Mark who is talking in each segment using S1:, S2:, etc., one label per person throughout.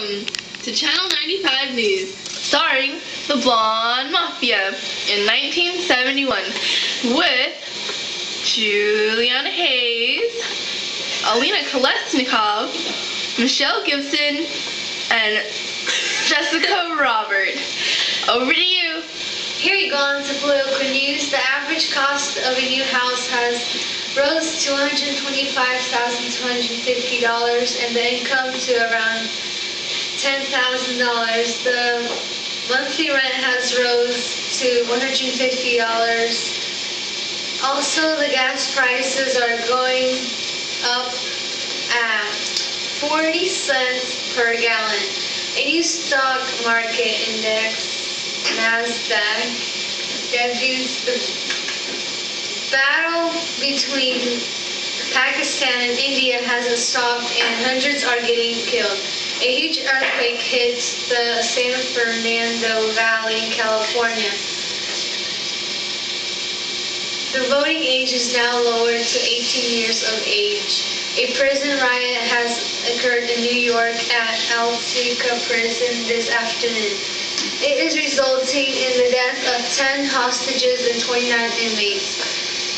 S1: Welcome to Channel 95 News, starring the Blonde Mafia in 1971 with Juliana Hayes, Alina Kolesnikov, Michelle Gibson, and Jessica Robert. Over to you.
S2: Here you go on to political news. The average cost of a new house has rose to $125,250 and the income to around $10,000. The monthly rent has rose to $150. Also, the gas prices are going up at 40 cents per gallon. A new stock market index, NASDAQ, debuts the battle between Pakistan and India hasn't stopped and hundreds are getting killed. A huge earthquake hits the San Fernando Valley in California. The voting age is now lowered to 18 years of age. A prison riot has occurred in New York at Altica Prison this afternoon. It is resulting in the death of 10 hostages and 29 inmates.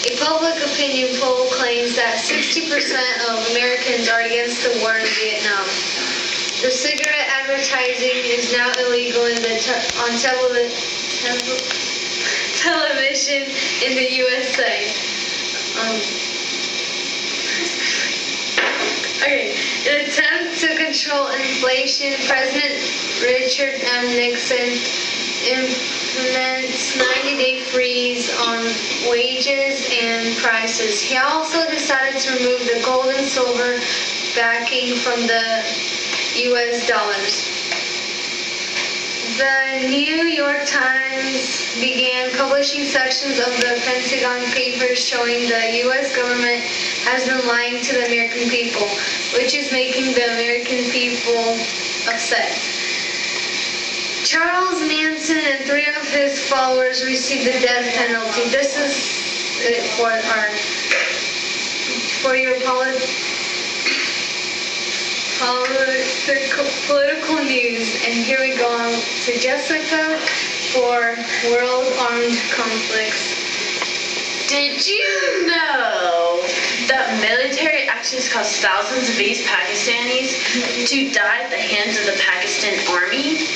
S2: A public opinion poll claims that 60% of Americans are against the war in Vietnam. The cigarette advertising is now illegal on television in the USA. In an attempt to control inflation, President Richard M. Nixon implements 90-day freeze on wages and prices. He also decided to remove the gold and silver backing from the U.S. dollars. The New York Times began publishing sections of the Pentagon Papers showing the U.S. government has been lying to the American people, which is making the American people upset. Charles Manson and 3 of his followers received the death penalty. This is it for your political news. And here we go on to Jessica for world armed conflicts.
S3: Did you know that military actions caused thousands of East Pakistanis to die at the hands of the Pakistan Army?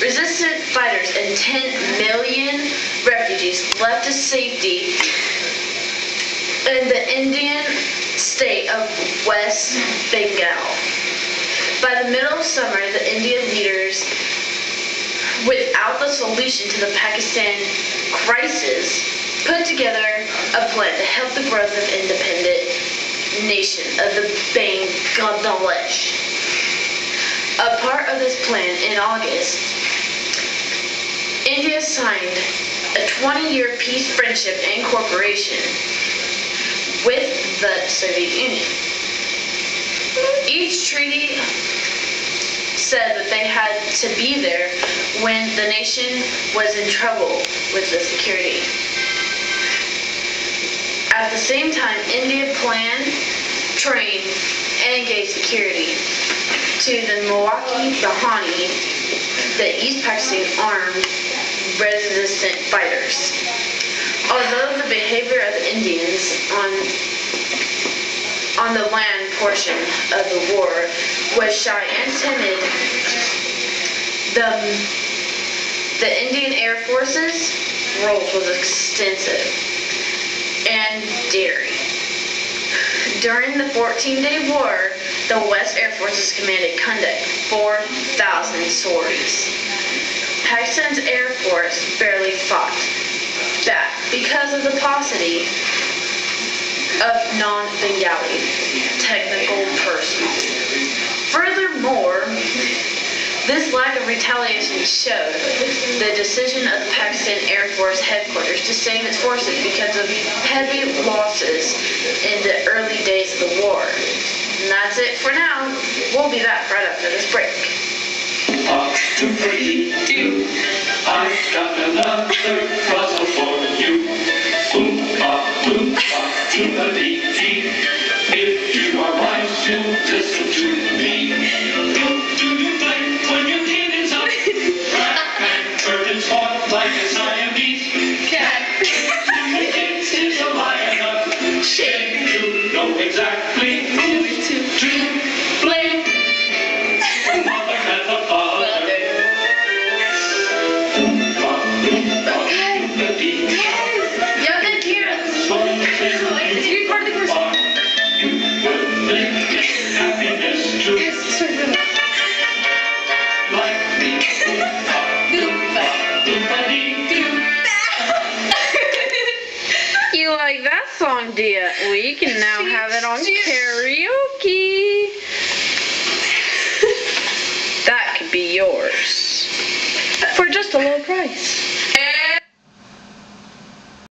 S3: Resistant fighters and 10 million refugees left to safety in the Indian state of West Bengal. By the middle of summer, the Indian leaders, without the solution to the Pakistan crisis, put together a plan to help the growth of independent nation of the Bangladesh. A part of this plan, in August, India signed a 20-year peace, friendship, and cooperation with the Soviet Union. Each treaty said that they had to be there when the nation was in trouble with the security. At the same time, India planned, trained, and engaged security to the Milwaukee Bahani, the East Pakistan armed resistant fighters. Although the behavior of the Indians on the land portion of the war was shy and timid, the Indian Air Force's role was extensive and daring. During the 14-day war, the West Air Forces commanded conduct 4,000 sorties. Pakistan's Air Force barely fought back because of the paucity of non-Bengali technical personnel. Furthermore, this lack of retaliation showed the decision of the Pakistan Air Force headquarters to save its forces because of heavy losses in the early days of the war. And that's it for now. We'll be back right after this break.
S4: To breathe, I've got another puzzle for you. T-A-D-T. If you are wise, you'll listen to me. Do you think making happiness true. Like me, oompa, oompa, doo.
S3: You like that song, Dia? We can now have it on karaoke. That could be yours for just a low price.